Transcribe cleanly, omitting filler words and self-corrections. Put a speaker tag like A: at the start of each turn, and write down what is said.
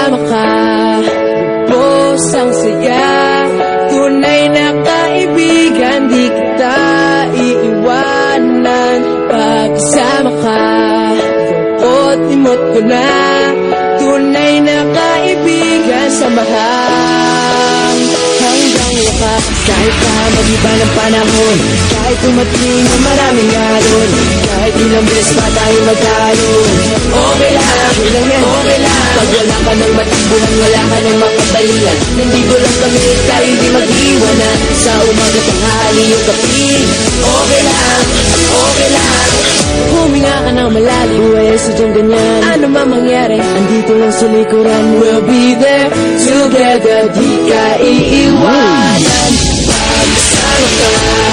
A: kasama ka, lubos ang saya. Tunay na kaibigan, di kita iiwanan. Pag kasama ka, imot ko na. Tunay na kaibigan, samahan hanggang wakas. Kahit pa mag-iba ng panahon, kahit tumating ang maraming alon, kahit ilang beses pa tayo magtalo, okay lang, okay lang. Pag wala ka ng matakbuhan, wala ka ng mga balian, nandito lang kami, tayo hindi mag-iwanan. Sa umaga tanghali yung kapig, okay lang, okay lang. Huminga ka ng malalim, buhay sadyang ganyan. Ano man mangyari, andito lang sa likuran. We'll be there together, di ka iiwanan. Pag kasama ka,